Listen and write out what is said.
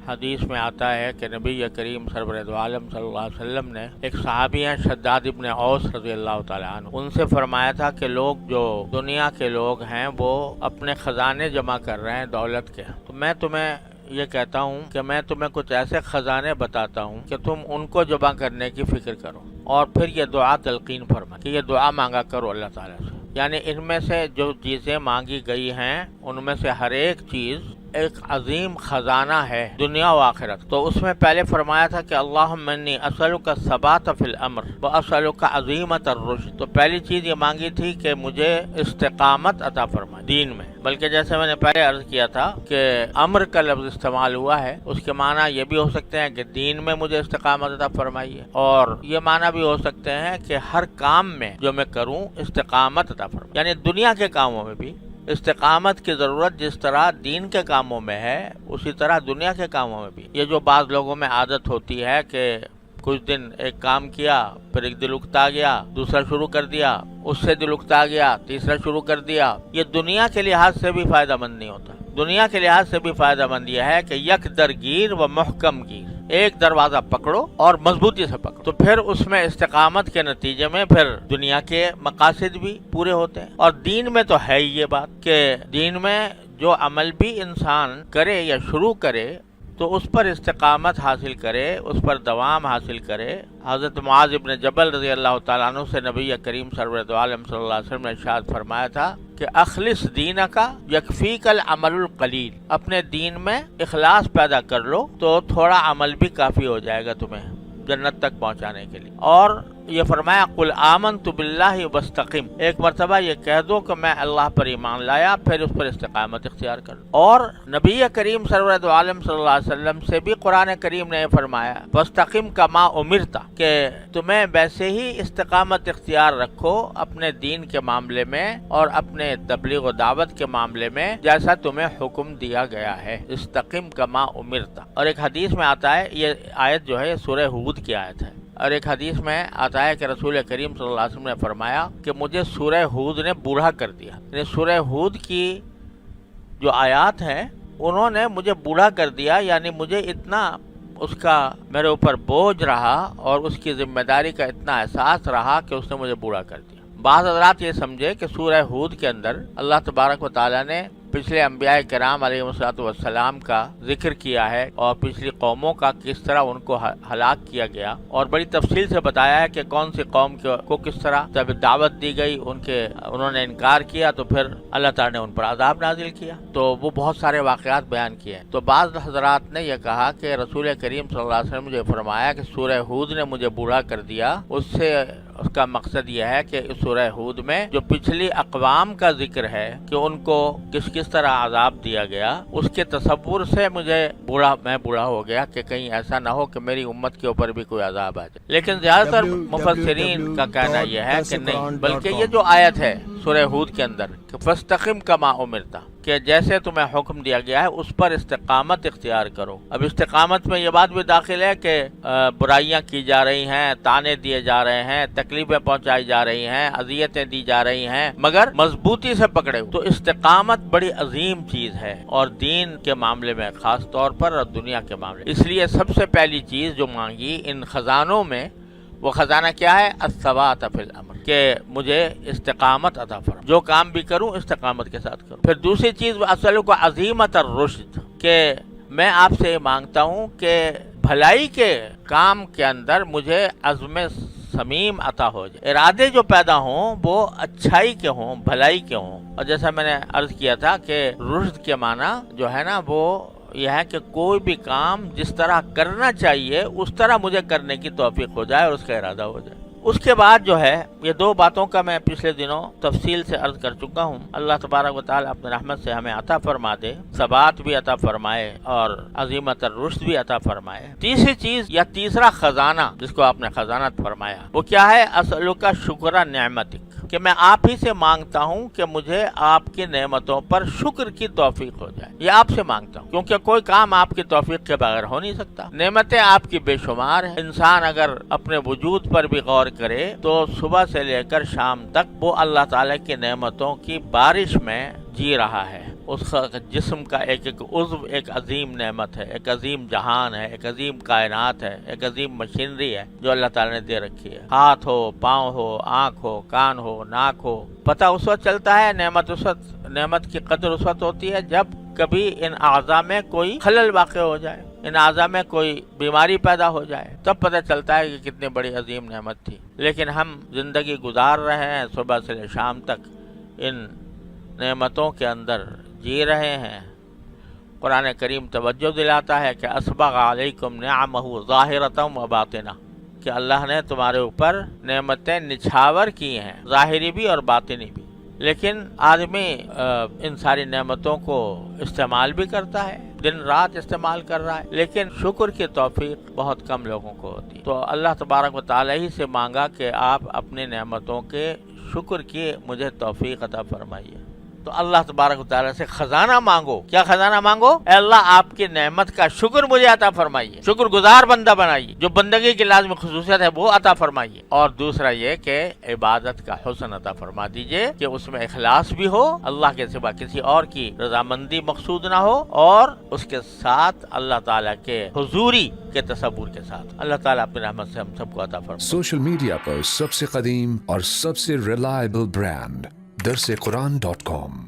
حدیث میں آتا ہے کہ نبی کریم سرور دو عالم صلی اللہ علیہ وسلم نے ایک صحابی ہیں شداد ابن اوس رضی اللہ تعالیٰ عنہ، ان سے فرمایا تھا کہ لوگ جو دنیا کے لوگ ہیں وہ اپنے خزانے جمع کر رہے ہیں دولت کے، تو میں تمہیں یہ کہتا ہوں کہ میں تمہیں کچھ ایسے خزانے بتاتا ہوں کہ تم ان کو جمع کرنے کی فکر کرو، اور پھر یہ دعا تلقین فرما کہ یہ دعا مانگا کرو اللہ تعالیٰ سے، یعنی ان میں سے جو چیزیں مانگی گئی ہیں ان میں سے ہر ایک چیز ایک عظیم خزانہ ہے دنیا و آخرت۔ تو اس میں پہلے فرمایا تھا کہ اللہم انی اسألک الثبات فی الامر واسألک عظیمت الرشد، تو پہلی چیز یہ مانگی تھی کہ مجھے استقامت عطا فرما دین میں، بلکہ جیسے میں نے پہلے عرض کیا تھا کہ امر کا لفظ استعمال ہوا ہے، اس کے معنی یہ بھی ہو سکتے ہیں کہ دین میں مجھے استقامت عطا فرمائیے، اور یہ معنی بھی ہو سکتے ہیں کہ ہر کام میں جو میں کروں استقامت عطا فرمائیے، یعنی دنیا کے کاموں میں بھی استقامت کی ضرورت جس طرح دین کے کاموں میں ہے اسی طرح دنیا کے کاموں میں بھی۔ یہ جو بعض لوگوں میں عادت ہوتی ہے کہ کچھ دن ایک کام کیا، پھر ایک دل اکتا گیا، دوسرا شروع کر دیا، اس سے دل اکتا گیا، تیسرا شروع کر دیا، یہ دنیا کے لحاظ سے بھی فائدہ مند نہیں ہوتا۔ دنیا کے لحاظ سے بھی فائدہ مند یہ ہے کہ یک درگیر و محکم گیر، ایک دروازہ پکڑو اور مضبوطی سے پکڑو، تو پھر اس میں استقامت کے نتیجے میں پھر دنیا کے مقاصد بھی پورے ہوتے ہیں۔ اور دین میں تو ہے ہی یہ بات کہ دین میں جو عمل بھی انسان کرے یا شروع کرے تو اس پر استقامت حاصل کرے، اس پر دوام حاصل کرے۔ حضرت معاذ ابن جبل رضی اللہ تعالیٰ عنہ سے نبی کریم سرور دو عالم صلی اللہ علیہ وسلم نے ارشاد فرمایا تھا کہ اخلص دینک یکفیک العمل القلیل، اپنے دین میں اخلاص پیدا کر لو تو تھوڑا عمل بھی کافی ہو جائے گا تمہیں جنت تک پہنچانے کے لیے۔ اور یہ فرمایا قل آمنت باللہ واستقم، ایک مرتبہ یہ کہہ دو کہ میں اللہ پر ایمان لایا، پھر اس پر استقامت اختیار کر لو۔ اور نبی کریم سرور دو عالم صلی اللہ علیہ وسلم سے بھی قرآن کریم نے یہ فرمایا واستقم کما امرت، کہ تمہیں ویسے ہی استقامت اختیار رکھو اپنے دین کے معاملے میں اور اپنے تبلیغ و دعوت کے معاملے میں جیسا تمہیں حکم دیا گیا ہے، استقم کما امرت۔ اور ایک حدیث میں آتا ہے، یہ آیت جو ہے سورہ ہود کی آیت ہے، اور ایک حدیث میں آتا ہے کہ رسول کریم صلی اللہ علیہ وسلم نے فرمایا کہ مجھے سورہ ہود نے بوڑھا کر دیا، یعنی سورہ ہود کی جو آیات ہیں انہوں نے مجھے بوڑھا کر دیا، یعنی مجھے اتنا اس کا میرے اوپر بوجھ رہا اور اس کی ذمہ داری کا اتنا احساس رہا کہ اس نے مجھے بوڑھا کر دیا۔ بعض حضرات یہ سمجھے کہ سورہ ہود کے اندر اللہ تبارک و تعالیٰ نے پچھلے انبیاء کرام علیہ السلام کا ذکر کیا ہے اور پچھلی قوموں کا کس طرح ان کو ہلاک کیا گیا، اور بڑی تفصیل سے بتایا ہے کہ کون سی قوم کو کس طرح جب دعوت دی گئی انہوں نے انکار کیا تو پھر اللہ تعالیٰ نے ان پر عذاب نازل کیا، تو وہ بہت سارے واقعات بیان کیے ہیں۔ تو بعض حضرات نے یہ کہا کہ رسول کریم صلی اللہ علیہ وسلم نے فرمایا کہ سورہ ہود نے مجھے بوڑھا کر دیا، اس کا مقصد یہ ہے کہ اس سورہ ہود میں جو پچھلی اقوام کا ذکر ہے کہ ان کو کس طرح عذاب دیا گیا، اس کے تصور سے میں بوڑھا ہو گیا کہ کہیں ایسا نہ ہو کہ میری امت کے اوپر بھی کوئی عذاب آ جائے۔ لیکن زیادہ تر مفسرین کا کہنا یہ ہے کہ نہیں، بلکہ یہ جو آیت ہے سورہ ہود کے اندر کہ فاستقم کما امرت، کہ جیسے تمہیں حکم دیا گیا ہے اس پر استقامت اختیار کرو۔ اب استقامت میں یہ بات بھی داخل ہے کہ برائیاں کی جا رہی ہیں، طعنے دیے جا رہے ہیں، تکلیفیں پہنچائی جا رہی ہیں، اذیتیں دی جا رہی ہیں، مگر مضبوطی سے پکڑے ہو۔ تو استقامت بڑی عظیم چیز ہے، اور دین کے معاملے میں خاص طور پر اور دنیا کے معاملے، اس لیے سب سے پہلی چیز جو مانگی ان خزانوں میں، وہ خزانہ کیا ہے؟ الثبات فی الامر، کہ مجھے استقامت عطا فرما، جو کام بھی کروں استقامت کے ساتھ کروں۔ پھر دوسری چیز اسألک عظیمت الرشد، کہ میں آپ سے مانگتا ہوں کہ بھلائی کے کام کے اندر مجھے عزم سمیم عطا ہو جائے، ارادے جو پیدا ہوں وہ اچھائی کے ہوں، بھلائی کے ہوں۔ اور جیسا میں نے عرض کیا تھا کہ رشد کے معنی جو ہے نا وہ یہ ہے کہ کوئی بھی کام جس طرح کرنا چاہیے اس طرح مجھے کرنے کی توفیق ہو جائے اور اس کا ارادہ ہو جائے۔ اس کے بعد جو ہے یہ دو باتوں کا میں پچھلے دنوں تفصیل سے عرض کر چکا ہوں، اللہ تبارک و تعالیٰ اپنے رحمت سے ہمیں عطا فرما دے، ثبات بھی عطا فرمائے اور عظیمت الرشد بھی عطا فرمائے۔ تیسری چیز یا تیسرا خزانہ جس کو آپ نے خزانہ فرمایا وہ کیا ہے؟ اسألک شکر نعمتک، کہ میں آپ ہی سے مانگتا ہوں کہ مجھے آپ کی نعمتوں پر شکر کی توفیق ہو جائے، یہ آپ سے مانگتا ہوں، کیونکہ کوئی کام آپ کی توفیق کے بغیر ہو نہیں سکتا۔ نعمتیں آپ کی بے شمار ہیں، انسان اگر اپنے وجود پر بھی غور کرے تو صبح سے لے کر شام تک وہ اللہ تعالیٰ کی نعمتوں کی بارش میں جی رہا ہے، اس جسم کا ایک ایک عضو ایک عظیم نعمت ہے، ایک عظیم جہان ہے، ایک عظیم کائنات ہے، ایک عظیم مشینری ہے جو اللہ تعالیٰ نے دے رکھی ہے۔ ہاتھ ہو، پاؤں ہو، آنکھ ہو، کان ہو، ناک ہو، پتہ اس وقت چلتا ہے نعمت کی قدر اس وقت ہوتی ہے جب کبھی ان اعضاء میں کوئی خلل واقع ہو جائے، ان اعضاء میں کوئی بیماری پیدا ہو جائے، تب پتہ چلتا ہے کہ کتنی بڑی عظیم نعمت تھی۔ لیکن ہم زندگی گزار رہے ہیں، صبح سے لے شام تک ان نعمتوں کے اندر جی رہے ہیں۔ قرآن کریم توجہ دلاتا ہے کہ اسبغ علیکم نعمہ ظاہرۃ و باطنہ، کہ اللہ نے تمہارے اوپر نعمتیں نچھاور کی ہیں، ظاہری بھی اور باطنی بھی۔ لیکن آدمی ان ساری نعمتوں کو استعمال بھی کرتا ہے، دن رات استعمال کر رہا ہے، لیکن شکر کی توفیق بہت کم لوگوں کو ہوتی ہے۔ تو اللہ تبارک و تعالیٰ ہی سے مانگا کہ آپ اپنی نعمتوں کے شکر کی مجھے توفیق عطا فرمائیے۔ تو اللہ تبارک و تعالیٰ سے خزانہ مانگو۔ کیا خزانہ مانگو؟ اے اللہ آپ کی نعمت کا شکر مجھے عطا فرمائیے، شکر گزار بندہ بنائیے، جو بندگی کی لازمی خصوصیت ہے وہ عطا فرمائیے۔ اور دوسرا یہ کہ عبادت کا حسن عطا فرما دیجئے کہ اس میں اخلاص بھی ہو، اللہ کے سوا کسی اور کی رضامندی مقصود نہ ہو، اور اس کے ساتھ اللہ تعالیٰ کے حضوری کے تصور کے ساتھ۔ اللہ تعالیٰ اپنی رحمت سے ہم سب کو عطا فرمائے۔ سوشل میڈیا پر سب سے قدیم اور سب سے ریلائبل برانڈ درسقرآن.com